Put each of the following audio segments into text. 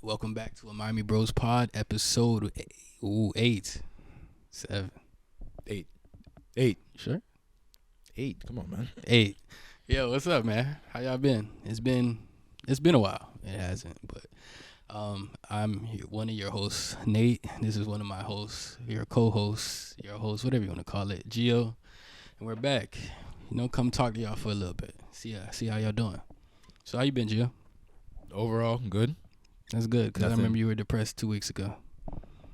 Welcome back to a Miami Bros Pod, episode 8, 7, Eight. Eight. sure, Eight. Come on, man. 8. Yo, what's up, man? How y'all been? It's been a while. It hasn't, but I'm one of your hosts, Nate. This is one of my hosts, your co-hosts, your host, whatever you want to call it, Gio, and we're back. Come talk to y'all for a little bit. See how y'all doing. So how you been, Gio? Overall, good. That's good, because I Nothing. remember you were depressed 2 weeks ago.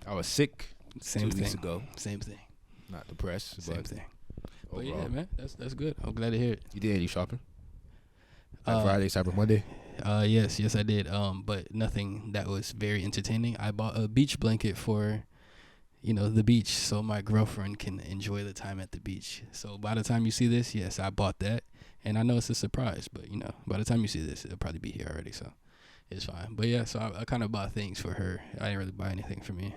I was sick Same 2 thing. weeks ago. Same thing. Not depressed, Same but thing. But overall. yeah, man, that's good. I'm glad to hear it. You did any shopping? Black Uh, Friday, Cyber Monday? Yes, I did. But nothing that was very entertaining. I bought a beach blanket for, the beach, so my girlfriend can enjoy the time at the beach. So by the time you see this, yes, I bought that, and I know it's a surprise, but by the time you see this, it'll probably be here already. So it's fine. But yeah, so I kind of bought things for her. I didn't really buy anything for me.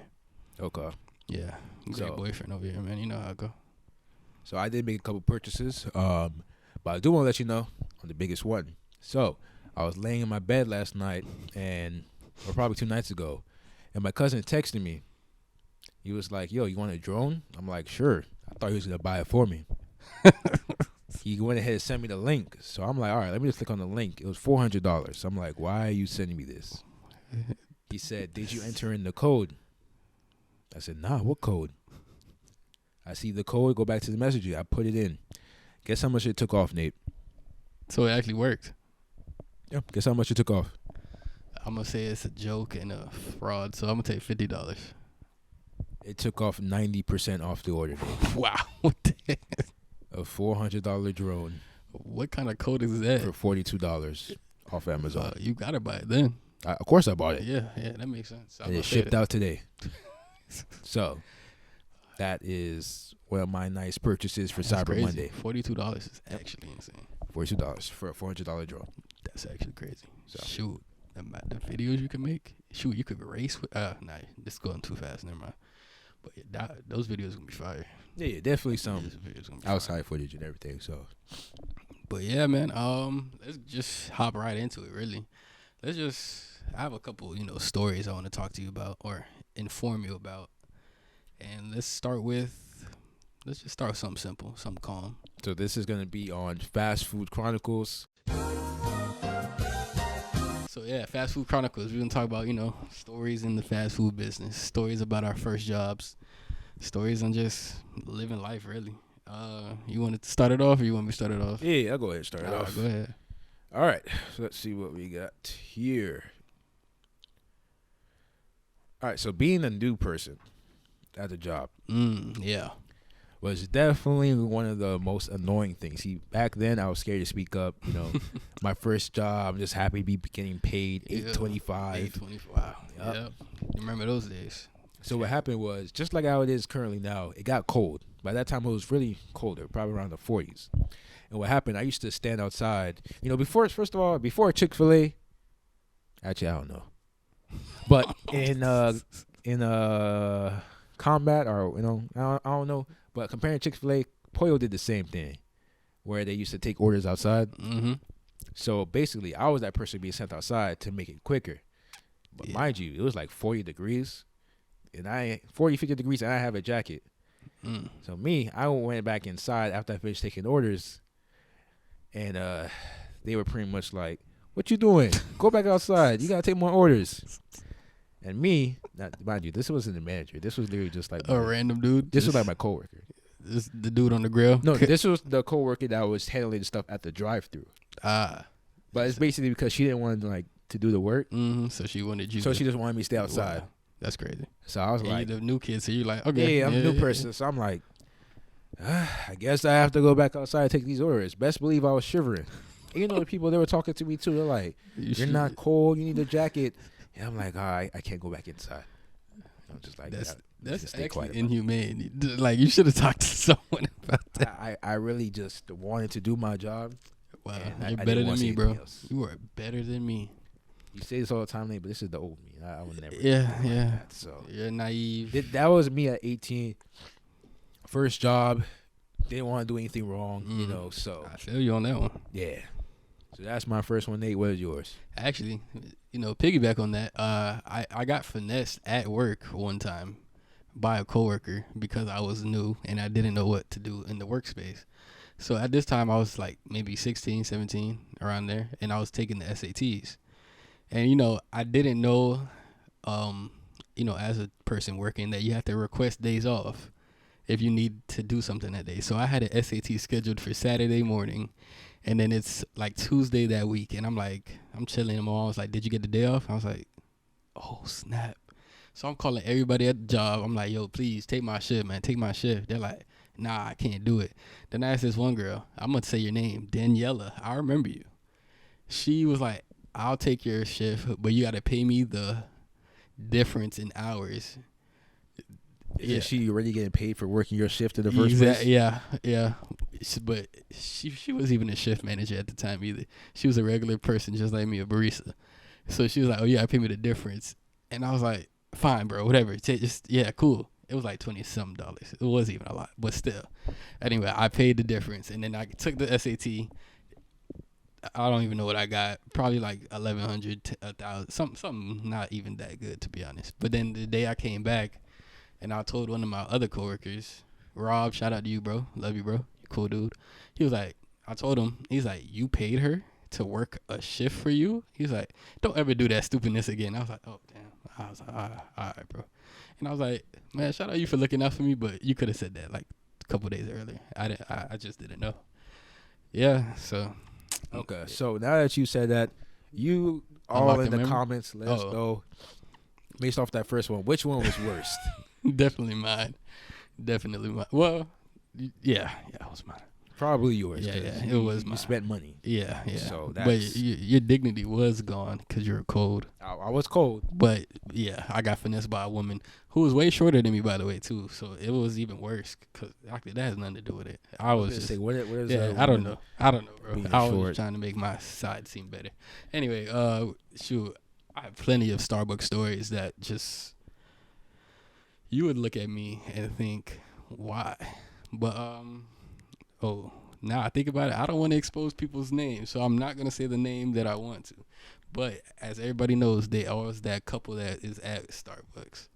Okay. Yeah, great So- boyfriend over here, man. You know how I go. So I did make a couple purchases, but I do want to let you know on the biggest one. So I was laying in my bed last night, or probably 2 nights ago, and my cousin texted me. He was like, "Yo, you want a drone?" I'm like, "Sure." I thought he was gonna buy it for me. He went ahead and sent me the link. So I'm like, all right, let me just click on the link. It was $400. So I'm like, why are you sending me this? He said, did you enter in the code? I said, nah, what code? I see the code, go back to the messaging. I put it in. Guess how much it took off, Nate? So it actually worked. Yeah. Guess how much it took off? I'm gonna say it's a joke and a fraud, so I'm gonna take $50. It took off 90% off the order. Wow. What the heck? A $400 drone What kind of code is that? for $42 off Amazon. You gotta buy it then. Of course I bought it. Yeah, that makes sense. And it shipped out today. So that is one of my nice purchases for That's Cyber crazy. Monday. $42 is actually insane. $42 for a $400 drone. That's actually crazy. So. Shoot, the videos you can make. Shoot, you could race with. Nah, this is going too fast. Never mind. But yeah, those videos gonna be fire. Yeah, definitely some Those videos gonna be fire. outside footage and everything. So But yeah, man. Let's just hop right into it. Really, I have a couple, stories I want to talk to you about or inform you about, and let's just start with something simple, something calm. So this is gonna be on Fast Food Chronicles. So yeah, Fast Food Chronicles. We're gonna talk about stories in the fast food business, stories about our first jobs, stories on just living life. Really. You want to start it off, or you want me to start it off? Yeah, I'll go ahead and start it All right, off. go ahead. All right, so let's see what we got here. All right, so being a new person at a job Yeah. was definitely one of the most annoying things. Back then I was scared to speak up. My first job, I'm just happy to be getting paid $8.25. $8.25. Wow. Yep. Yep. Remember those days? So what happened was, just like how it is currently now, it got cold. By that time, it was really colder, probably around the 40s. And what happened, I used to stand outside. Before Chick-fil-A, actually, I don't know. But in combat, or, I don't know. But comparing Chick-fil-A, Pollo did the same thing, where they used to take orders outside. Mm-hmm. So basically, I was that person being sent outside to make it quicker. But mind you, it was like 40 degrees. And 50 degrees, and I have a jacket. So I went back inside after I finished taking orders, and they were pretty much like, "What you doing? Go back outside. You gotta take more orders." And mind you, this wasn't the manager. This was literally just like A random dude. This was like my coworker. This the dude on the grill. No, this was the coworker that was handling the stuff at the drive-thru. Ah. But it's basically because she didn't want to do the work. Mm-hmm. So she wanted you. So she just wanted me to stay outside. Wow. That's crazy. So I was And like, you're the new kid, so you're like, okay. yeah, I'm a new person. So I'm like, I guess I have to go back outside and take these orders. Best believe I was shivering. And the people, they were talking to me too. They're like, you're not cold. You need a jacket. And I'm like, all right, I can't go back inside. I'm just like, That's stay actually quiet about it. inhumane. Like, you should have talked to someone about that. I really just wanted to do my job. Wow, and I you're didn't better wanna than say me, bro. anything else. You are better than me. You say this all the time, Nate, but this is the old me. I would never. Yeah, do yeah. That, so You're naive. that was me at 18. First job. Didn't want to do anything wrong, So I feel you on that one. yeah. So that's my first one, Nate. What is yours? Actually, piggyback on that. I got finessed at work one time by a coworker because I was new and I didn't know what to do in the workspace. So at this time I was like maybe 16, 17 around there, and I was taking the SATs. And I didn't know as a person working that you have to request days off if you need to do something that day. So I had an SAT scheduled for Saturday morning, and then it's like Tuesday that week, and I'm chilling, and my mom was like, "Did you get the day off?" I was like, "Oh snap." So I'm calling everybody at the job. I'm like, "Yo, please take my shift, man. Take my shift." They're like, "Nah, I can't do it." Then I asked this one girl, I'm going to say your name, Daniela. I remember you. She was like, "I'll take your shift, but you got to pay me the difference in hours." Isn't she already getting paid for working your shift in the first place? Yeah. But she was even a shift manager at the time either. She was a regular person just like me, a barista. So she was like, "Oh yeah, pay me the difference." And I was like, "Fine, bro, whatever. Cool." It was like $20-something. It wasn't even a lot, but still. Anyway, I paid the difference, and then I took the SAT. I don't even know what I got. Probably like 1,100, 1,000, something not even that good, to be honest. But then the day I came back, and I told one of my other coworkers, Rob, shout out to you, bro. Love you, bro. You cool dude. He was like, I told him, he's like, "You paid her to work a shift for you?" He's like, "Don't ever do that stupidness again." I was like, "Oh, damn." I was like, all right, bro. And I was like, "Man, shout out you for looking out for me, but you could have said that like a couple days earlier." I just didn't know. Yeah, so. Okay, so now that you said that, you all in the comments, let us know, based off that first one, which one was worst? Definitely mine. Well, yeah, it was mine. Probably yours. Yeah, it was mine. You spent money. Yeah. So but your dignity was gone because you were cold. I was cold. But yeah, I got finessed by a woman who was way shorter than me, by the way, too. So it was even worse because that has nothing to do with it. I was just say, what is I don't know, bro. I was short. trying to make my side seem better. Anyway, shoot, I have plenty of Starbucks stories that just you would look at me and think, why? But now I think about it, I don't want to expose people's names, so I'm not gonna say the name that I want to. But as everybody knows, they always that couple that is at Starbucks.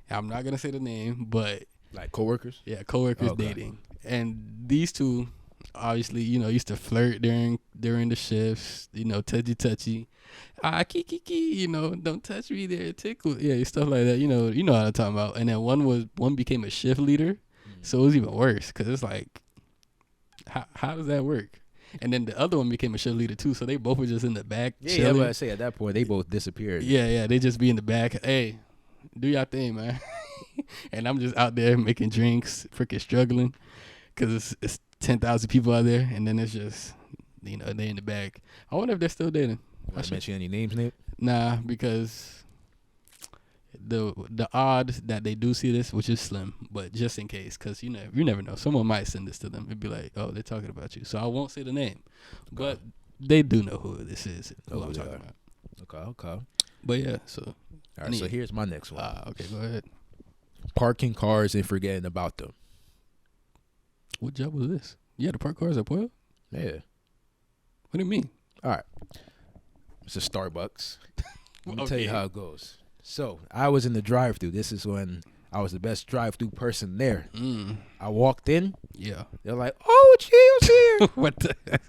And I'm not gonna say the name, but like coworkers. Yeah, coworkers dating, and these two obviously used to flirt during the shifts. Touchy. Kiki, don't touch me there, tickle. Yeah, stuff like that. You know what I'm talking about. And then one became a shift leader, so it was even worse because it's like, how does that work? And then the other one became a shift leader too, so they both were just in the back. Yeah, but I say at that point they both disappeared. Yeah, they just be in the back. Hey, do your thing, man. And I'm just out there making drinks, freaking struggling, because it's 10,000 people out there, and then it's just they in the back. I wonder if they're still dating. I mention any names, Nate? Nah, because the odds that they do see this, which is slim, but just in case, because you never know, someone might send this to them. It'd be like, "Oh, they're talking about you," so I won't say the name, but they do know who this is, who I'm talking about. Okay. But yeah, so all right. So here's my next one. Okay, go ahead. Parking cars and forgetting about them. What job was this? You had to park cars at Pueblo? Yeah. What do you mean? All right. It's a Starbucks. Let me tell you how it goes. So I was in the drive-thru. This is when I was the best drive-thru person there. I walked in. Yeah. They're like, "Oh, Gio's here." What the hell?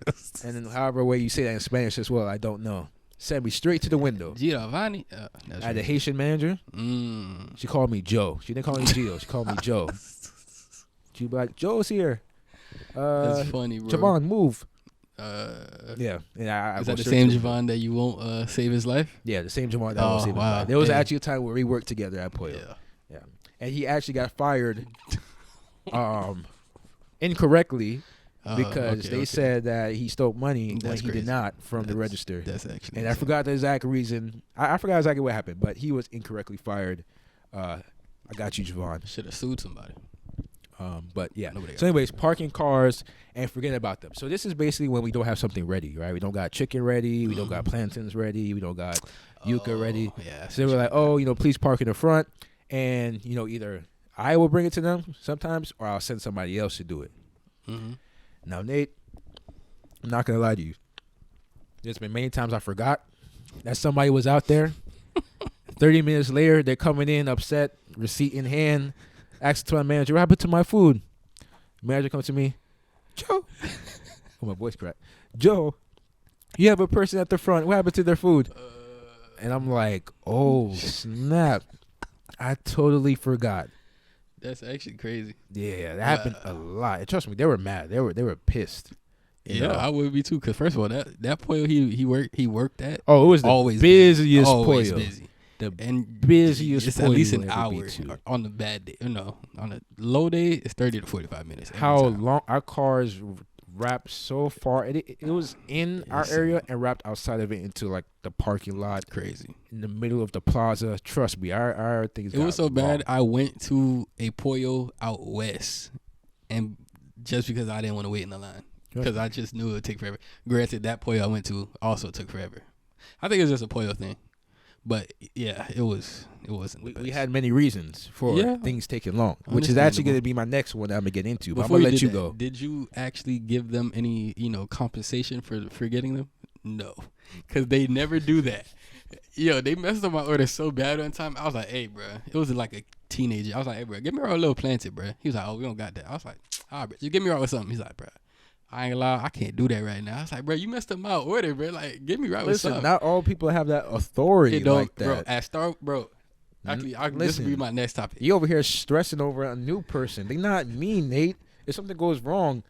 And then however way you say that in Spanish as well, I don't know. Sent me straight to the window. Giovanni? I had a Haitian manager. She called me Joe. She didn't call me Gio. She called me Joe. She be like, "Joe's here." That's funny, bro. Javon, move. Yeah. And I is that the same Javon that you won't save his life? Yeah, the same Javon that won't save his life. There was actually a time where we worked together at Pueblo. Yeah. And he actually got fired incorrectly because they said that he stole money when he did not from the register. That's actually and I forgot the exact reason. I forgot exactly what happened, but he was incorrectly fired. I got you, Javon. Should have sued somebody. But yeah. So anyways, parking cars and forget about them. So this is basically when we don't have something ready, right? We don't got chicken ready. We don't got plantains ready. We don't got yuca ready. Yeah. So they were like, please park in the front. And, either I will bring it to them sometimes or I'll send somebody else to do it. Mm-hmm. Now, Nate, I'm not going to lie to you. There's been many times I forgot that somebody was out there. 30 minutes later, they're coming in upset, receipt in hand, asking to my manager, what happened to my food? Manager comes to me, Joe. Oh, my voice cracked. Joe, you have a person at the front. What happened to their food? And I'm like, oh, snap. I totally forgot. That's actually crazy. Yeah, that happened a lot. And trust me, they were mad. They were pissed. Yeah, I would be too. Cause first of all, that Pollo he worked at. Oh, it was the always busiest always Pollo. busy. The busiest It's Pollo at least you an ever hour been to. on the bad day. On a low day, it's 30 to 45 minutes. every How time. long our cars wrapped so far. It was in our area and wrapped outside of it into like the parking lot, Crazy. in the middle of the plaza. Trust me, our things. It was so bad. I went to a Pollo out west, and just because I didn't want to wait in the line, because I just knew it would take forever. Granted, that Pollo I went to also took forever. I think it was just a Pollo thing, but yeah, it wasn't. We had many reasons for things taking long, which is actually going to be my next one that I'm gonna get into. But I'm gonna let you go. Did you actually give them any compensation for getting them? No, because they never do that. Yo, they messed up my order so bad one time. I was like, hey, bro. It was like a teenager. I was like, hey, bro, give me a little planted, bro. He was like, oh, we don't got that. I was like, all right, bro, just give me right with something. He's like, bro, I ain't gonna lie, I can't do that right now. I was like, bro, you messed up my order, bro. Like, get me right with something. Not all people have that authority like that. Bro. Actually, this will be my next topic. You over here stressing over a new person. They not me, Nate. If something goes wrong,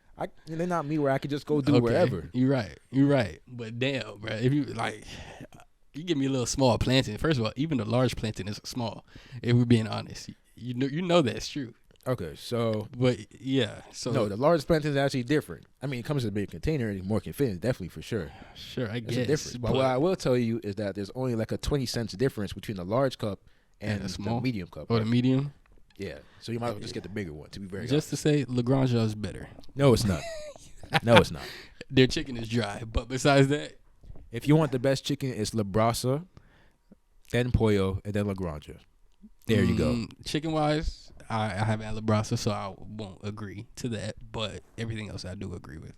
they're not me where I could just go do wherever. You're right. But damn, bro, if you like, you give me a little small planting. First of all, even the large planting is small. If we're being honest, you know that's true. Okay, so but yeah, so no, the large planting is actually different. I mean, it comes in a bigger container and more convenient, definitely for sure. Sure, I guess. It's a difference. But what I will tell you is that there's only like a 20 cents difference between the large cup and the small, medium cup. Or the medium. Yeah, so you might as well just get the bigger one. To be very honest. To say, Lagrange is better. No, it's not. No, it's not. Their chicken is dry, but besides that, if you want the best chicken, it's La Brasa, then Pollo, and then Lagrange. There you go. Chicken wise, I have La Brasa, so I won't agree to that. But everything else I do agree with.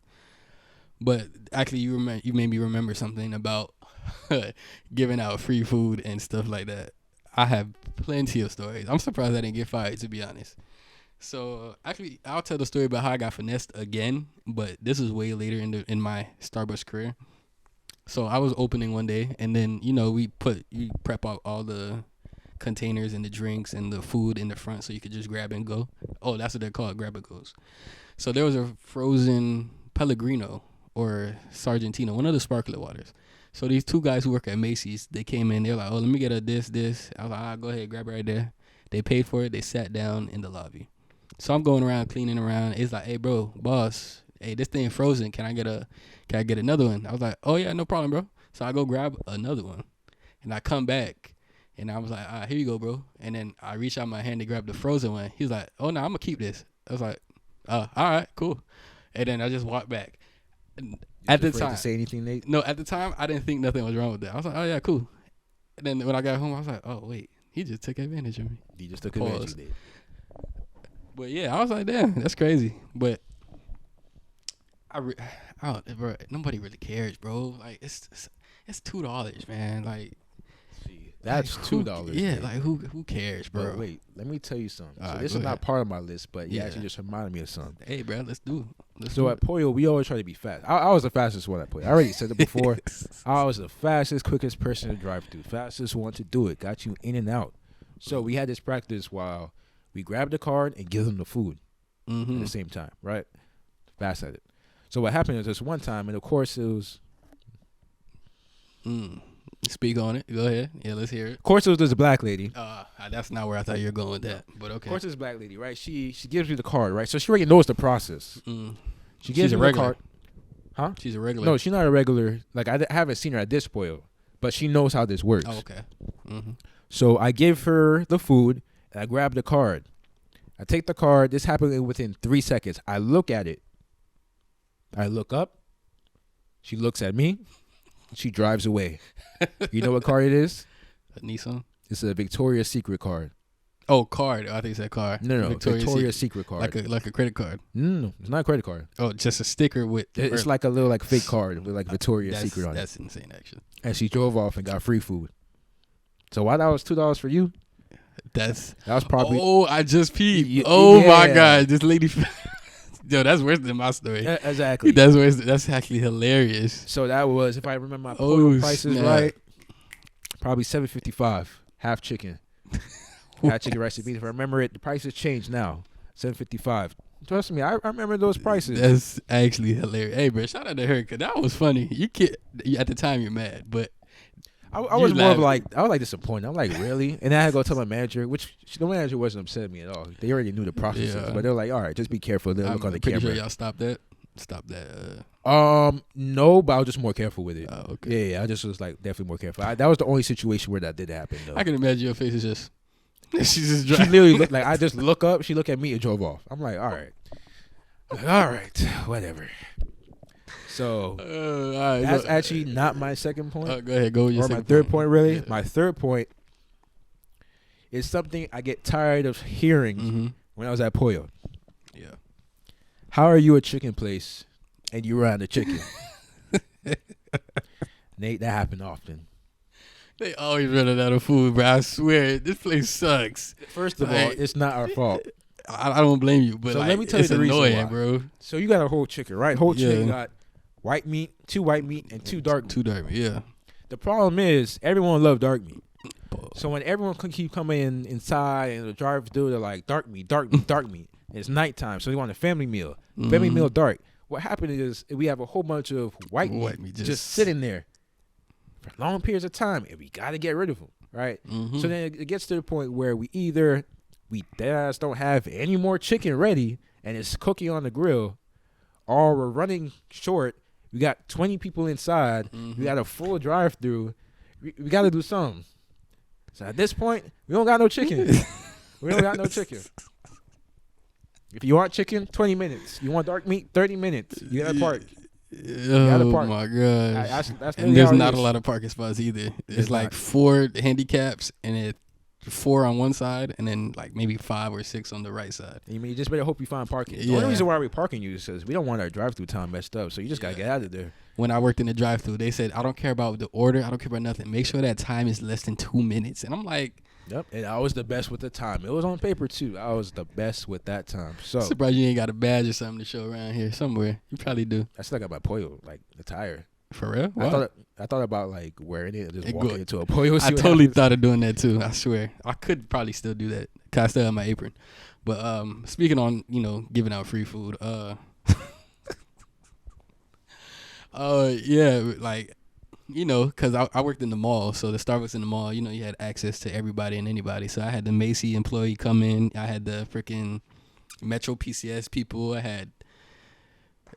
But actually, you made me remember something about giving out free food and stuff like that. I have plenty of stories. I'm surprised I didn't get fired, to be honest. So actually, I'll tell the story about how I got finessed again, but this is way later in my Starbucks career. So I was opening one day, and then you prep out all the containers and the drinks and the food in the front, so you could just grab and go. Oh, that's what they're called, grab and goes. So there was a frozen Pellegrino or Sargentino, one of the sparkling waters. So these two guys who work at Macy's, they came in. They were like, "Oh, let me get a this." I was like, "Go ahead, grab it right there." They paid for it. They sat down in the lobby. So I'm going around cleaning around. It's like, "Hey, bro, boss, hey, this thing frozen. Can I get another one?" I was like, "Oh yeah, no problem, bro." So I go grab another one, and I come back, and I was like, "All right, here you go, bro." And then I reach out my hand to grab the frozen one. He's like, "Oh no, I'm gonna keep this." I was like, "All right, cool." And then I just walked back. At the time, to say anything, Nate? No, at the time I didn't think nothing was wrong with that. I was like, "Oh yeah, cool." And then when I got home, I was like, "Oh wait, he just took advantage of me." He just took advantage of me. But yeah, I was like, "Damn, that's crazy." But bro, nobody really cares, bro. Like it's $2, man. Like that's $2. Yeah, like who cares, bro? But wait, let me tell you something. So Right, this is not part of my list, but you actually just reminded me of something. Hey, bro, let's do. At Pollo, we always try to be fast. I was the fastest one at Pollo. I already said it before. I was the fastest, quickest person to drive through. Fastest one to do it. Got you in and out. So we had this practice while we grabbed the card and give them the food at the same time, right? Fast at it. So what happened is this one time, and of course it was. Speak on it. Go ahead. Yeah, let's hear it. Of course it was this black lady. That's not where I thought you were going with that, but okay. Of course it's black lady, right? She gives you the card, right? So she already knows the process. She gives you the card. Huh? She's a regular. No, she's not a regular. Like I haven't seen her at this Pollo, but she knows how this works. Oh, okay. So I give her the food, and I grab the card. I take the card. This happened within 3 seconds. I look at it. I look up. She looks at me. She drives away. You know what card it is? A Nissan? It's a Victoria's Secret card. Oh, card. Oh, I think you said card. No, Victoria's Secret card. Like a credit card. No, it's not a credit card. Oh, just a sticker with. It's like a little like fake card with like Victoria's Secret on it. That's insane, actually. And she drove off and got free food. So why that was $2 for you? That was probably. Oh, I just peed. Yeah. My God, this lady. Yo, that's worse than my story. Exactly. That's worse. That's actually hilarious. So that was, if I remember my pollo prices right, probably $7.55 half chicken. Half chicken rice and beans. If I remember it, the prices changed now. $7.55. Trust me, I remember those prices. That's actually hilarious. Hey, bro, shout out to her because that was funny. At the time you're mad, but I was more of like, I was like disappointed. I'm like, really? And then I had to go tell my manager, which the manager wasn't upset at me at all. They already knew the processes, but they were like, all right, just be careful. They'll look on the camera. Sure y'all stopped that. No, but I was just more careful with it. Oh, okay. Yeah, I just was like definitely more careful. That was the only situation where that did happen, though. I can imagine your face is just. She literally looked like, I just look up. She looked at me and drove off. I'm like, all right, whatever. So that's actually not my second point. Go ahead, go with your second my third point, really. Yeah. My third point is something I get tired of hearing when I was at Pollo. Yeah. How are you a chicken place and you run the chicken? Nate, that happened often. They always running out of food, bro. I swear, this place sucks. First of all, it's not our fault. I don't blame you, but so let me tell you the reason why, bro. So you got a whole chicken, right? Whole chicken got white meat, 2 white meat, and 2 dark meat. 2 dark meat, yeah. The problem is everyone loves dark meat. So when everyone can keep coming inside and the drive-through, they're like, dark meat, dark meat, dark meat. And it's nighttime, so they want a family meal. Family meal dark. What happened is we have a whole bunch of white meat just sitting there for long periods of time, and we got to get rid of them, right? So then it gets to the point where we don't have any more chicken ready, and it's cooking on the grill, or we're running short. We got 20 people inside. We got a full drive-through. We got to do something. So at this point, we don't got no chicken. We don't got no chicken. If you want chicken, 20 minutes. You want dark meat, 30 minutes. You got to park. Oh my gosh! And there's not a lot of parking spots either. It's like 4 handicaps and it 4 on one side and then like maybe 5 or 6 on the right side. You mean you just better hope you find parking. The only reason why we're parking you is because we don't want our drive-through time messed up. So you just gotta get out of there. When I worked in the drive-through, they said I don't care about the order. I don't care about nothing. Make sure that time is less than 2 minutes. And I'm like. Yep, and I was the best with the time. It was on paper too. I was the best with that time. So I'm surprised you ain't got a badge or something to show around here somewhere. You probably do. I still got my Pollo, like the tire. For real? I thought about like wearing it and just walking into a Pollo. I totally thought of doing that too. I swear, I could probably still do that. Cause I still have my apron. But speaking on giving out free food, like. Because I worked in the mall, so the Starbucks in the mall, you had access to everybody and anybody. So I had the Macy employee come in. I had the freaking Metro PCS people. I had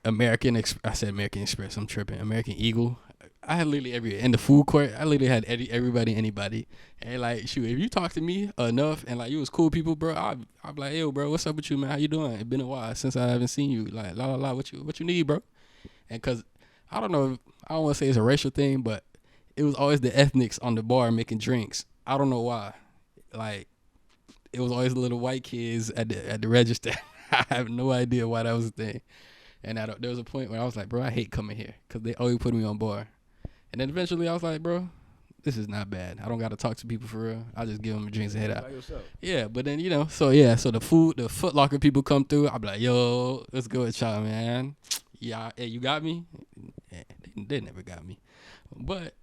American Express. I'm tripping. American Eagle. I had literally in the food court, I literally had everybody, anybody. And like, shoot, if you talk to me enough and like you was cool people, bro, I'd be like, yo, bro, what's up with you, man? How you doing? It's been a while since I haven't seen you. Like, what you need, bro? And because I don't know, I don't want to say it's a racial thing, but it was always the ethnics on the bar making drinks. I don't know why. Like, it was always the little white kids at the register. I have no idea why that was a thing. And there was a point where I was like, bro, I hate coming here because they always put me on bar. And then eventually I was like, bro, this is not bad. I don't got to talk to people for real. I'll just give them drinks and head out. Yeah, but then, so the Foot Locker people come through. I'll be like, yo, let's go with y'all, man. Yeah, hey, you got me? Yeah, they never got me. But,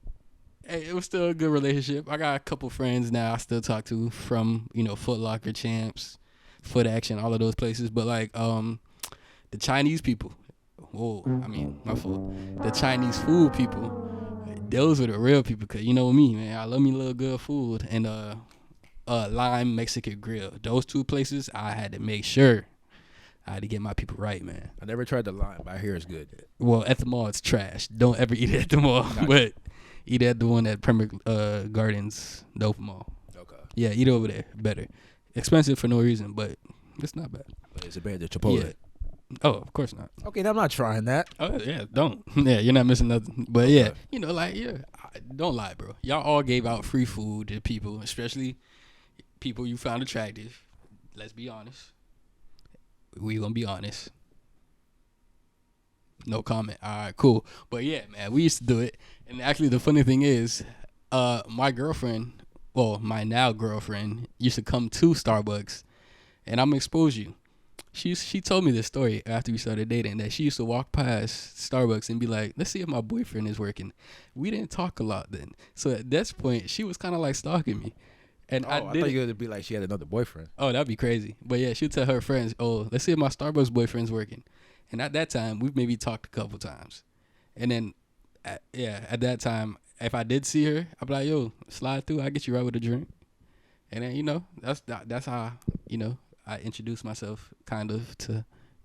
hey, it was still a good relationship. I got a couple friends now I still talk to from, Foot Locker, Champs, Foot Action, all of those places. But, like, the Chinese people, my fault. The Chinese food people, those were the real people. Because you know me, man. I love me a little good food. And Lime Mexican Grill. Those 2 places, I had to make sure. I had to get my people right, man. I never tried the Lime, but I hear it's good. Well, at the mall, it's trash. Don't ever eat it at the mall. But eat at the one at Premier Gardens, the open mall. Okay. Yeah, eat over there. Better. Expensive for no reason, but it's not bad. But is it better than Chipotle? Yeah. Oh, of course not. Okay, I'm not trying that. Oh, yeah, don't. Yeah, you're not missing nothing. But, yeah, don't lie, bro. Y'all all gave out free food to people, especially people you found attractive. Let's be honest. We gonna be honest. No comment. All right, cool. But yeah, man, we used to do it. And actually, the funny thing is, my girlfriend, well, my now girlfriend, used to come to Starbucks, and I'm gonna expose you. She told me this story after we started dating that she used to walk past Starbucks and be like, "Let's see if my boyfriend is working." We didn't talk a lot then, so at this point, she was kind of like stalking me. And I thought you were gonna be like she had another boyfriend. Oh, that'd be crazy. But yeah, she'd tell her friends, "Oh, let's see if my Starbucks boyfriend's working." And at that time, we've maybe talked a couple times. And then, at that time, if I did see her, I'd be like, "Yo, slide through. I'll get you right with a drink." And then, that's how, I introduced myself kind of to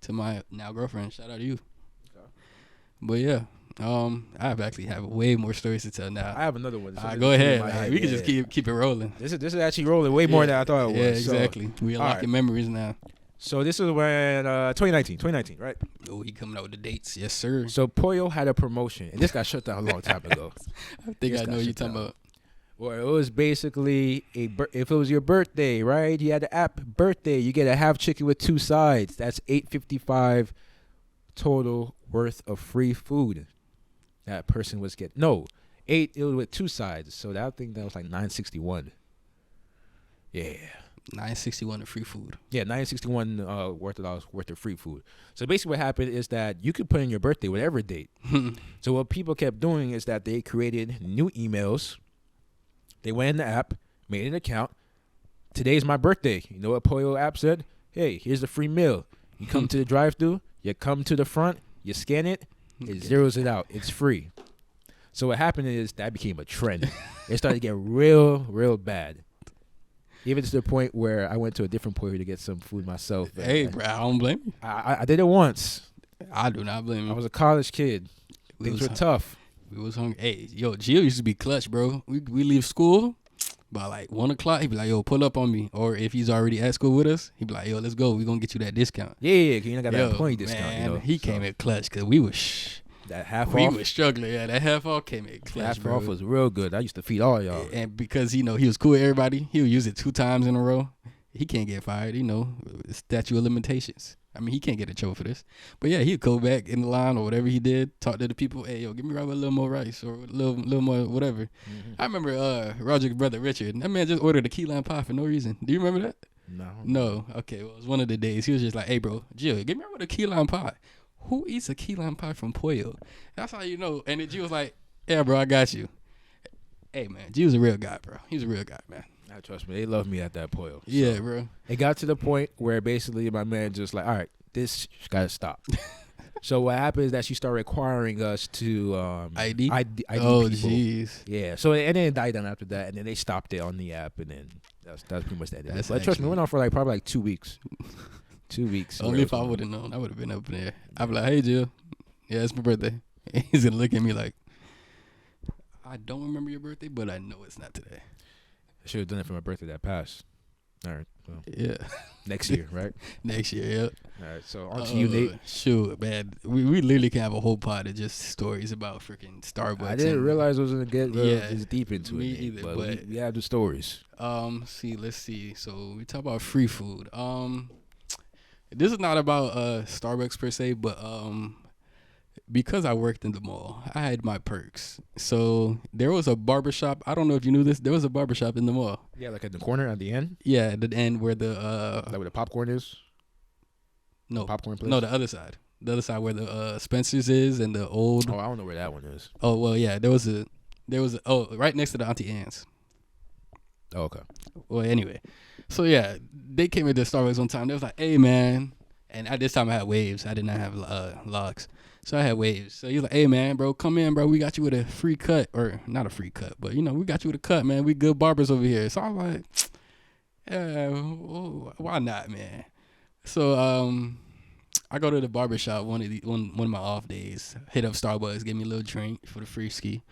my now girlfriend. Shout out to you. Okay. But yeah, I actually have way more stories to tell now. I have another one. Go ahead. We can just keep it rolling. This is actually rolling way more than I thought it was. Yeah, exactly. So, we unlocking memories now. So this is when 2019, right? Oh, he coming out with the dates. Yes, sir. So Pollo had a promotion, and this got shut down a long time ago. I think I know what you're talking about. Well, it was basically if it was your birthday, right? You had the app birthday, you get a half chicken with 2 sides. That's $8.55 total worth of free food. That person was getting it was with 2 sides. So that was like $9.61. Yeah. $9.61 of free food. Yeah, $9.61 worth of free food. So basically what happened is that you could put in your birthday, whatever date. So what people kept doing is that they created new emails. They went in the app, made an account. Today's my birthday. You know what Pollo app said? Hey, here's the free meal. You come to the drive-thru, you come to the front, you scan it, it zeroes it out. It's free. So what happened is that became a trend. It started to get real, real bad. Even to the point where I went to a different Pollo to get some food myself. Hey, bro, I don't blame you. I did it once. I do not blame you. I was a college kid. Things were tough. We was hungry. Hey, yo, Gio used to be clutch, bro. We leave school by like 1 o'clock. He'd be like, "Yo, pull up on me." Or if he's already at school with us, he'd be like, "Yo, let's go. We gonna get you that discount." Yeah, cause you got that employee discount. Man, he came in clutch because we was that half we off. We was struggling. Yeah, that half off came in clutch. Half off was real good. I used to feed all y'all. And because he was cool with everybody, he would use it 2 times in a row. He can't get fired. Statute of limitations. I mean, he can't get in trouble for this. But yeah, he'd go back in the line or whatever he did, talk to the people, "Hey, yo, give me right with a little more rice or a little more whatever." Mm-hmm. I remember Roger's brother Richard. That man just ordered a key lime pie for no reason. Do you remember that? No. Okay, well, it was one of the days. He was just like, "Hey, bro, Jill, give me right with a key lime pie." Who eats a key lime pie from Pollo? That's how you know. And then Jill was like, "Yeah, bro, I got you." Hey, man, Jill's a real guy, bro. He's a real guy, man. Trust me, they love me at that Pollo. Yeah, bro. It got to the point where basically my man just like, all right, this gotta stop. So what happened is that she started requiring us to ID oh, people. Jeez. Yeah. So and then it died down after that, and then they stopped it on the app, and then that's pretty much that. But trust me, it went on for probably 2 weeks. 2 weeks. Only if I would have known, I would have been up there. I'd be like, "Hey, Jill, yeah, it's my birthday." He's gonna look at me like, "I don't remember your birthday, but I know it's not today." I should have done it for my birthday that passed. All right. Well, yeah. Next year, right? Next year, yep. All right. So on to you, Nate. Shoot, man. We literally can have a whole pod of just stories about freaking Starbucks. I didn't realize I was gonna get this deep into me it. Either, but we have the stories. Let's see. So we talk about free food. This is not about Starbucks per se, but because I worked in the mall, I had my perks. So there was a barbershop. I don't know if you knew this. There was a barbershop in the mall. Yeah, like at the corner at the end? Yeah, at the end where the like where the popcorn is? No. The popcorn place? No, the other side. The other side where the Spencer's is and the old. Oh, I don't know where that one is. Oh, well, yeah. There was a right next to the Auntie Anne's. Oh, okay. Well, anyway. So yeah, they came into Starbucks one time. They was like, "Hey, man." And at this time I had waves. I did not have logs. So I had waves. So he was like, "Hey, man, bro, come in, bro. We got you with a free cut." Or not a free cut, but, we got you with a cut, man. We good barbers over here. So I was like, yeah, why not, man? So I go to the barbershop one of my off days. Hit up Starbucks, get me a little drink for the free ski.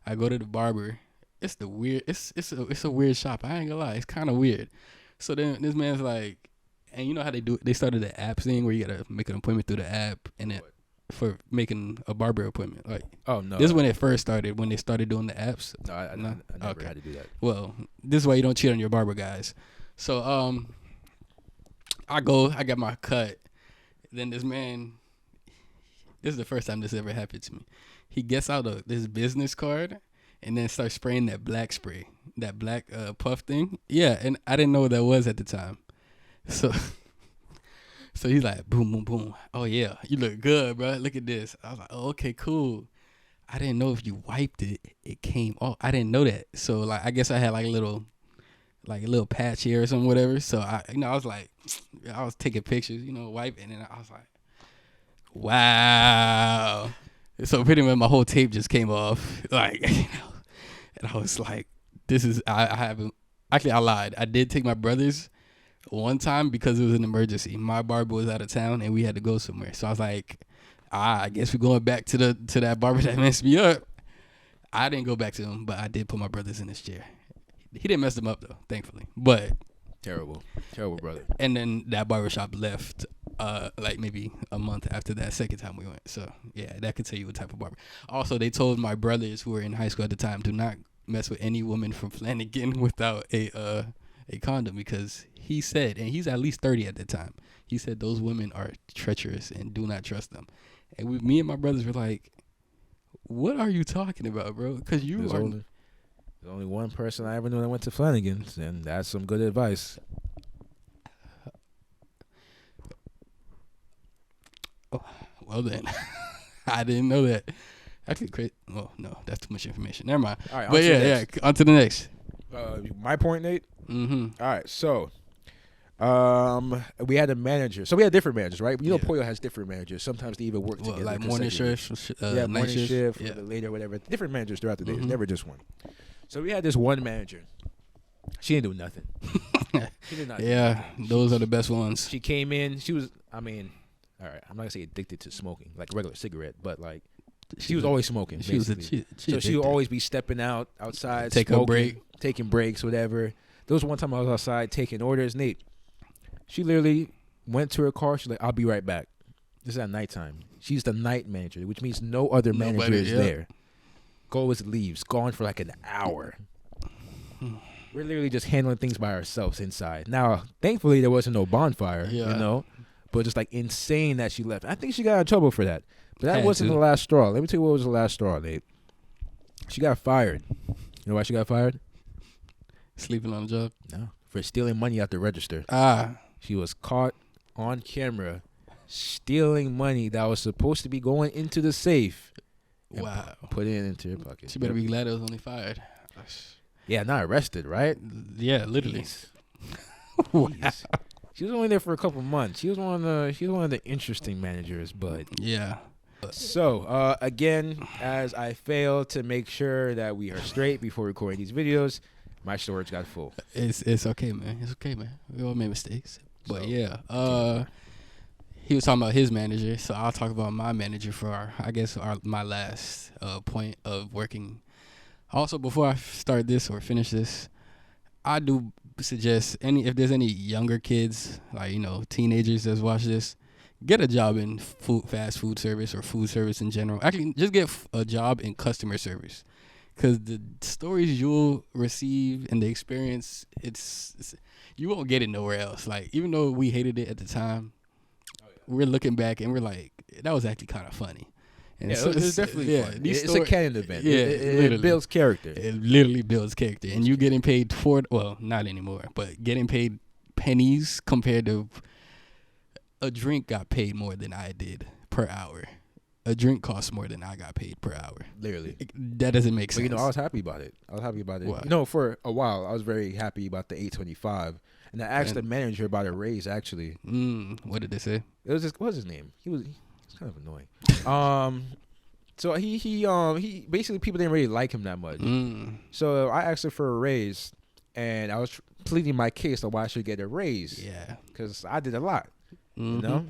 I go to the barber. It's a weird shop. I ain't gonna lie. It's kind of weird. So then this man's like, and you know how they do it? They started the app thing where you gotta make an appointment through the app and then for making a barber appointment. Like, oh no, this is when it first started, when they started doing the apps. No, I never had to do that. Well, this is why you don't cheat on your barber, guys. So I got my cut. Then this man, this is the first time this ever happened to me. He gets out this business card and then starts spraying that black spray, that black puff thing. Yeah, and I didn't know what that was at the time. So so he's like, boom, boom, boom. Oh yeah, you look good, bro. Look at this. I was like, oh, okay, cool. I didn't know if you wiped it, it came off. I didn't know that. So like, I guess I had like a little patch here or something, whatever. So I was like, I was taking pictures, wiping, and I was like, wow. So pretty much my whole tape just came off, like, and I was like, this is I haven't actually I lied. I did take my brother's one time because it was an emergency. My barber was out of town and we had to go somewhere. So I was like, I guess we're going back to that barber that messed me up. I didn't go back to him, but I did put my brothers in his chair. He didn't mess them up though, thankfully. But Terrible brother. and then that barbershop left like maybe a month after that second time we went. So yeah, that could tell you what type of barber. Also, they told my brothers who were in high school at the time, do not mess with any woman from Flanagan without a condom, because he said, and he's at least 30 at the time, he said those women are treacherous and do not trust them. And me and my brothers were like, what are you talking about, bro? Because There's only one person I ever knew that went to Flanagan's, and that's some good advice. Oh, well then, I didn't know that. Actually, great. Oh no, that's too much information. Never mind. All right, but yeah, on to the next. My point, Nate. Mm-hmm. All right, so we had a manager. So we had different managers, right? You know, Pollo has different managers. Sometimes they even work together. Like morning shift, morning shift, or later, whatever. Different managers throughout the day. It's never just one. So we had this one manager. She didn't do nothing. She did not. Yeah, those are the best ones. She came in. She was, all right, I'm not going to say addicted to smoking, like a regular cigarette, but like she was always smoking. So she would always be stepping outside, take smoking, a break, taking breaks, whatever. There was one time I was outside taking orders. Nate, she literally went to her car. She's like, I'll be right back. This is at nighttime. She's the night manager, which means no other manager is there. Goes, leaves, gone for like an hour. We're literally just handling things by ourselves inside. Now, thankfully, there wasn't no bonfire, but just like insane that she left. I think she got in trouble for that. But that wasn't the last straw. Let me tell you what was the last straw, Nate. She got fired. You know why she got fired? Sleeping on the job? No. For stealing money out the register. She was caught on camera stealing money that was supposed to be going into the safe. Wow. Put it into her pocket. She better be glad it was only fired. Yeah, not arrested, right? Yeah, literally. Wow. She was only there for a couple months. She was one of the interesting managers, but yeah. So again, as I failed to make sure that we are straight before recording these videos, my storage got full. It's okay, man. It's okay, man. We all make mistakes. But he was talking about his manager, so I'll talk about my manager for my last point of working. Also, before I start this or finish this, I do suggest if there's any younger kids, like teenagers that's watch this, get a job in fast food service or food service in general. Actually, just get a job in customer service, because the stories you'll receive and the experience, it's you won't get it nowhere else. Like, even though we hated it at the time, we're looking back and we're like, that was actually kind of funny. And so it's definitely fun. It's a canon event. Yeah, it builds character. It literally builds character. And you getting paid not anymore, but getting paid pennies compared to a drink got paid more than I did per hour. A drink costs more than I got paid per hour. Literally. That doesn't make sense. But I was happy about it. What? For a while, I was very happy about the $8.25. And I asked the manager about a raise, actually. What did they say? It was what was his name? He's kind of annoying. So he basically, people didn't really like him that much. So I asked him for a raise, and I was pleading my case on why I should get a raise. Yeah. Because I did a lot, you know?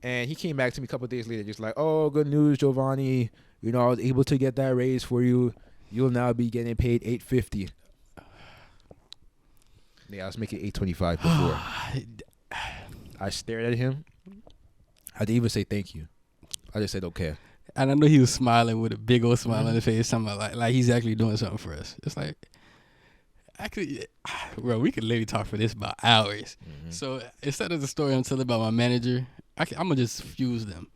And he came back to me a couple of days later, just like, oh, good news, Giovanni. I was able to get that raise for you. You'll now be getting paid $8.50. Yeah, I was making $8.25 before. I stared at him. I didn't even say thank you. I just said okay. And I know he was smiling with a big old smile on his face, talking about like he's actually doing something for us. It's like, actually, bro, we could literally talk for this about hours. Mm-hmm. So instead of the story I'm telling about my manager, I'm gonna just fuse them.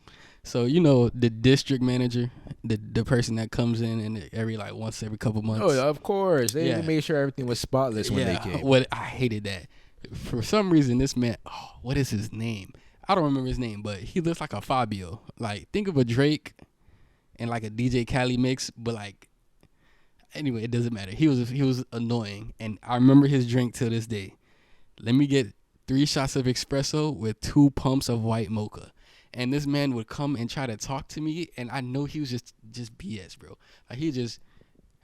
So the district manager, the person that comes in and every like once every couple months. Oh, of course. They Yeah. even made sure everything was spotless when they came. What I hated that. For some reason, this man. Oh, what is his name? I don't remember his name, but he looks like a Fabio. Like think of a Drake and like a DJ Khaled mix, but like anyway, it doesn't matter. He was annoying, and I remember his drink till this day. Let me get 3 shots of espresso with 2 pumps of white mocha. And this man would come and try to talk to me, and I know he was just BS, bro. Like he just,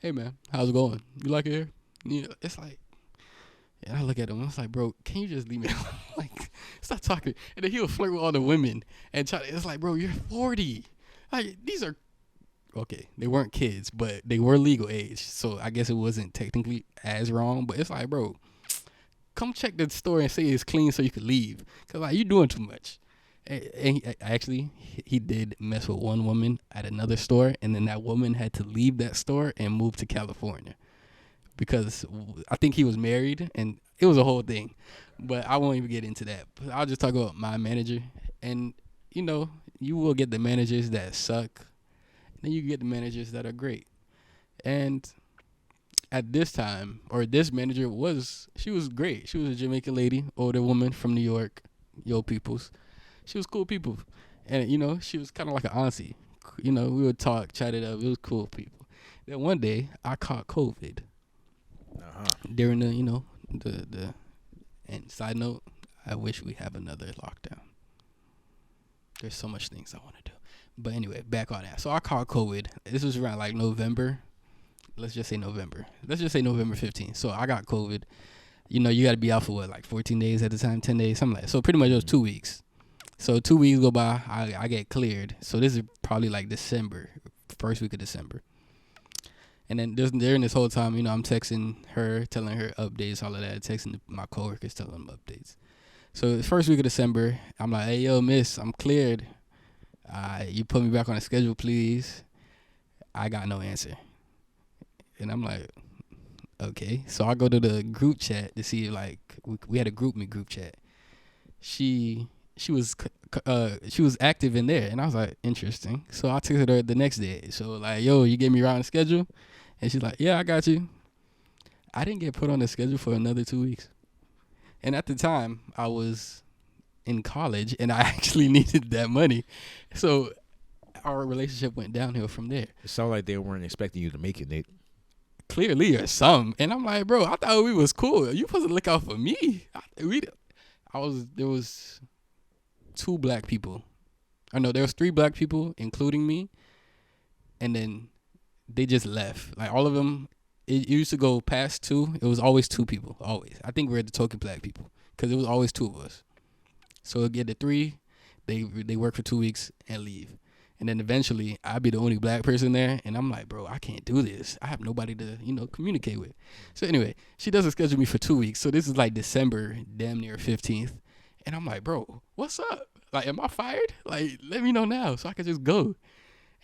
hey man, how's it going? You like it here? It's like, and I look at him, and it's like, bro, can you just leave me alone? Like, stop talking. And then he would flirt with all the women and try. It's like, bro, you're 40. Like these are okay. They weren't kids, but they were legal age, so I guess it wasn't technically as wrong. But it's like, bro, come check the store and say it's clean so you could leave, cause like you doing too much. And he did mess with one woman at another store, and then that woman had to leave that store and move to California because I think he was married, and it was a whole thing. But I won't even get into that. But I'll just talk about my manager, and you will get the managers that suck, and then you get the managers that are great. And at this time, or this manager she was great. She was a Jamaican lady, older woman from New York, yo peoples. She was cool people. And, she was kind of like an auntie. We would talk, chat it up. It was cool people. Then one day, I caught COVID. During the and side note, I wish we have another lockdown. There's so much things I want to do. But anyway, back on that. So I caught COVID. This was around like November. Let's just say November 15th. So I got COVID. You got to be out for what, like 14 days at the time, 10 days, something like that. So pretty much it was 2 weeks. So 2 weeks go by, I get cleared. So this is probably like December, first week of December. And then during this whole time, I'm texting her, telling her updates, all of that, texting my coworkers, telling them updates. So the first week of December, I'm like, hey, yo, miss, I'm cleared. You put me back on the schedule, please. I got no answer. And I'm like, okay. So I go to the group chat to see, like, we had a group chat. She was active in there, and I was like, interesting. So I texted her the next day. So like, yo, you get me right on the schedule? And she's like, yeah, I got you. I didn't get put on the schedule for another 2 weeks. And at the time, I was in college, and I actually needed that money. So our relationship went downhill from there. It sounded like they weren't expecting you to make it, Nate. Clearly, or some. And I'm like, bro, I thought we was cool. You supposed to look out for me. There was 2 black people. There was 3 black people, including me. And then they just left. Like all of them, it used to go past 2. It was always 2 people, always. I think we're the token black people because it was always 2 of us. So it'd get the 3, they work for 2 weeks and leave. And then eventually I'd be the only black person there. And I'm like, bro, I can't do this. I have nobody to, communicate with. So anyway, she doesn't schedule me for 2 weeks. So this is like December, damn near 15th. And I'm like, bro, what's up? Like, am I fired? Like, let me know now so I can just go.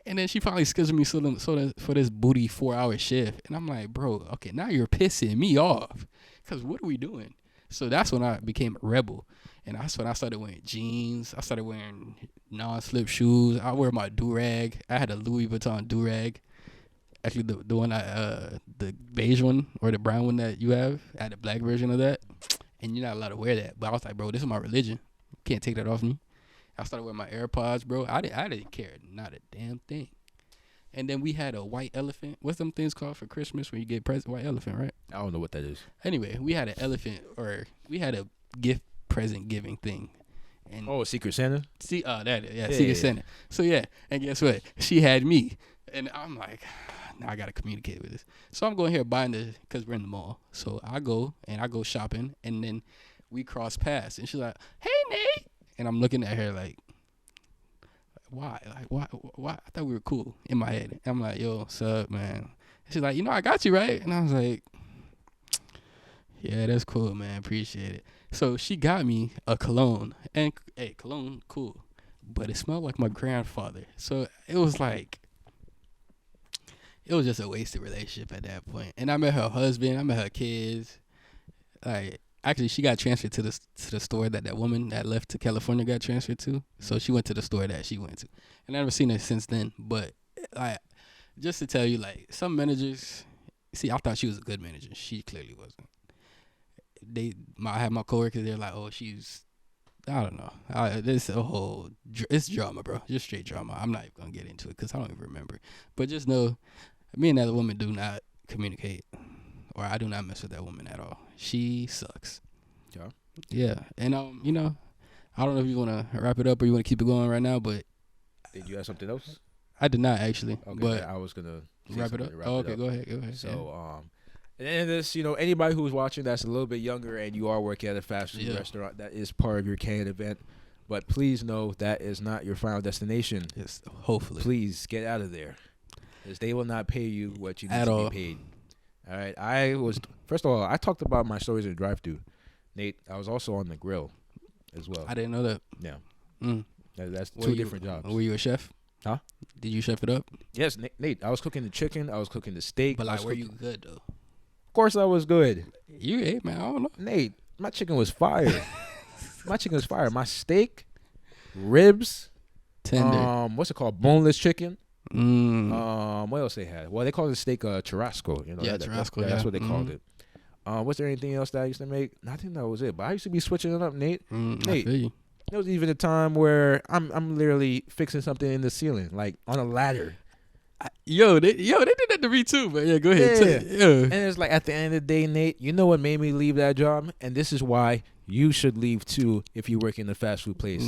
And then she finally scheduled me for this booty 4-hour shift. And I'm like, bro, okay, now you're pissing me off. Because what are we doing? So that's when I became a rebel. And that's when I started wearing jeans. I started wearing non-slip shoes. I wear my do-rag. I had a Louis Vuitton do-rag. Actually, the one the beige one or the brown one that you have. I had a black version of that. And you're not allowed to wear that. But I was like, bro, this is my religion. You can't take that off me. I started wearing my AirPods, bro. I didn't care. Not a damn thing. And then we had a white elephant. What's them things called for Christmas when you get white elephant, right? I don't know what that is. Anyway, we had an elephant, or we had a gift present giving thing. And Secret Santa? Secret Santa. So yeah, and guess what? She had me. And I'm like, now I got to communicate with this. So I'm going here buying because we're in the mall. So I go shopping, and then we cross paths. And she's like, hey, Nate. And I'm looking at her like, why? Like, why? I thought we were cool in my head. And I'm like, yo, what's up, man? And she's like, I got you, right? And I was like, yeah, that's cool, man. Appreciate it. So she got me a cologne. And, hey, cologne, cool. But it smelled like my grandfather. So it was like, it was just a wasted relationship at that point. And I met her husband, I met her kids. Like actually, she got transferred to the store that woman that left to California got transferred to. So she went to the store that she went to, and I never seen her since then. But like, just to tell you, like some managers, see, I thought she was a good manager. She clearly wasn't. I had my coworkers. They're like, oh, she's. I don't know. This a whole it's drama, bro. Just straight drama. I'm not even gonna get into it because I don't even remember. But just know, me and that woman do not communicate, or I do not mess with that woman at all. She sucks. Yeah. Yeah, and I don't know if you want to wrap it up or you want to keep it going right now, but Did you have something else? I did not actually. Okay, but I was gonna wrap it up. Okay, go ahead. So, and this, anybody who's watching that's a little bit younger and you are working at a fast food restaurant, that is part of your can event. But please know that is not your final destination. Yes, hopefully. Please get out of there, because they will not pay you what you need At to all. be paid. All right. First of all, I talked about my stories in the drive-thru. Nate, I was also on the grill as well. I didn't know that. Yeah. Mm. That's two different jobs. Were you a chef? Huh? Did you chef it up? Yes, Nate. I was cooking the chicken. I was cooking the steak. But like, were you good though? Of course, I was good. You ate, man. I don't know. Nate, my chicken was fire. My chicken was fire. My steak, ribs, Tender. what's it called? Boneless chicken. Mm. What else they had? Well, they called the steak churrasco. Churrasco. That's what they called it. Was there anything else that I used to make? I think that was it. But I used to be switching it up, Nate. I Nate, feel you. there was even a time where I'm literally fixing something in the ceiling, like on a ladder. They did that to me too. But yeah, go ahead. Yeah. And it's like at the end of the day, Nate, you know what made me leave that job? And this is why you should leave too if you work in a fast food place.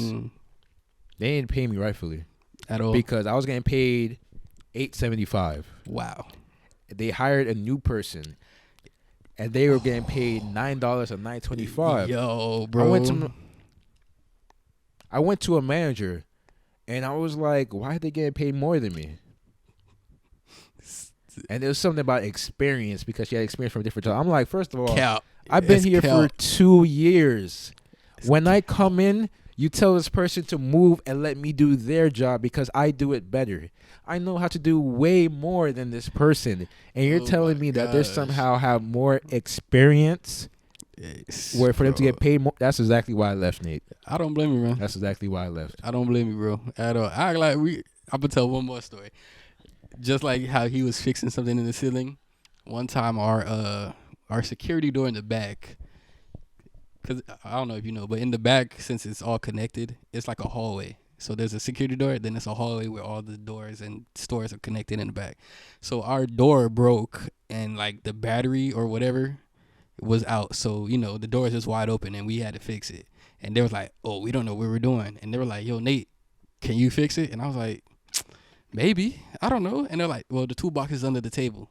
They didn't pay me rightfully At all. because I was getting paid $8.75. Wow. They hired a new person, and they were getting paid $9 or $9.25. Yo, bro. I went to a manager, and I was like, "Why are they getting paid more than me?" And there was something about experience because she had experience from a different job. I'm like, first of all, I've been here for 2 years. When I come in, you tell this person to move and let me do their job because I do it better. I know how to do way more than this person. And you're telling me that they somehow have more experience where for them to get paid more. That's exactly why I left, Nate. I don't blame you, man. That's exactly why I left. I don't blame you, bro, at all. I'm gonna tell one more story. Just like how he was fixing something in the ceiling. One time, our security door in the back, because I don't know if you know, but in the back, since it's all connected, it's like a hallway. So there's a security door, then it's a hallway where all the doors and stores are connected in the back. So our door broke, and like the battery or whatever was out. So the door is just wide open, and we had to fix it. And they was like, "Oh, we don't know what we're doing." And they were like, "Yo, Nate, can you fix it?" And I was like, "Maybe, I don't know." And they're like, "Well, the toolbox is under the table."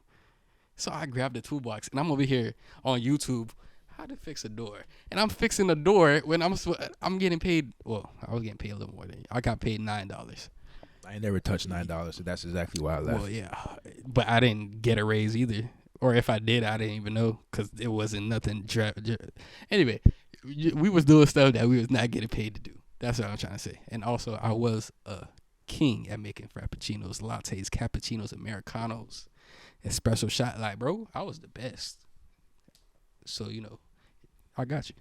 So I grabbed the toolbox, and I'm over here on YouTube, how to fix a door. And I'm fixing the door when I'm getting paid. Well, I was getting paid a little more than you. I got paid $9. I never touched $9, so that's exactly why I left. Well, yeah, but I didn't get a raise either. Or if I did, I didn't even know because it wasn't nothing. Anyway, we was doing stuff that we was not getting paid to do. That's what I'm trying to say. And also, I was a king at making frappuccinos, lattes, cappuccinos, americanos, espresso shot. Like, bro, I was the best. So I got you.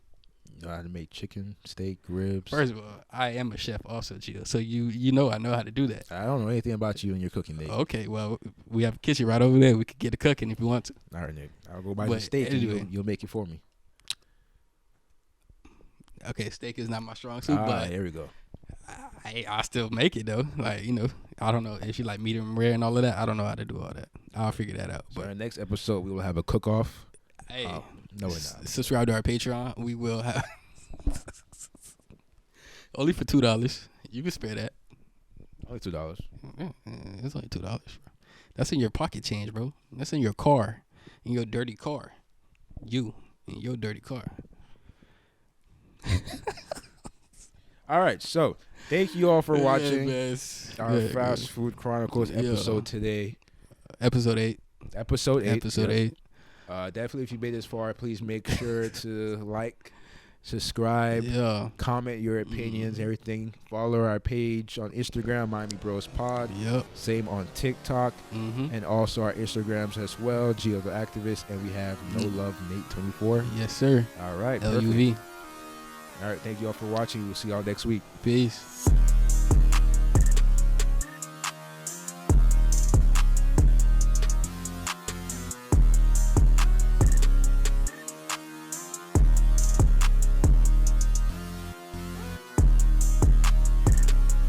You know how to make chicken, steak, ribs. First of all, I am a chef also, Gio. So I know how to do that. I don't know anything about you and your cooking, Nate. Okay, well, we have a kitchen right over there. We could get a cooking if you want to. All right, Nick. I'll go buy the steak and you'll make it for me. Okay, steak is not my strong suit, but here we go. I still make it though. Like, I don't know if you like medium rare and all of that. I don't know how to do all that. I'll figure that out. So but our next episode, we will have a cook-off. Hey, no, we're not. Subscribe to our Patreon. We will have only for $2. You can spare that. Only $2. It's only $2, bro. That's in your pocket change, bro. That's in your car, in your dirty car. You in your dirty car. All right, so thank you all for watching our Yeah, Fast Food Chronicles episode today. Episode 8. Episode 8. Episode 8. Definitely, if you made this far, please make sure to like, subscribe, Yeah. comment your opinions, everything. Follow our page on Instagram, Miami Bros Pod. Yep. Same on TikTok, and also our Instagrams as well, Geo the Activist, and we have No Love Nate 24. Yes, sir. All right, LUV. perfect. All right, thank you all for watching. We'll see y'all next week. Peace.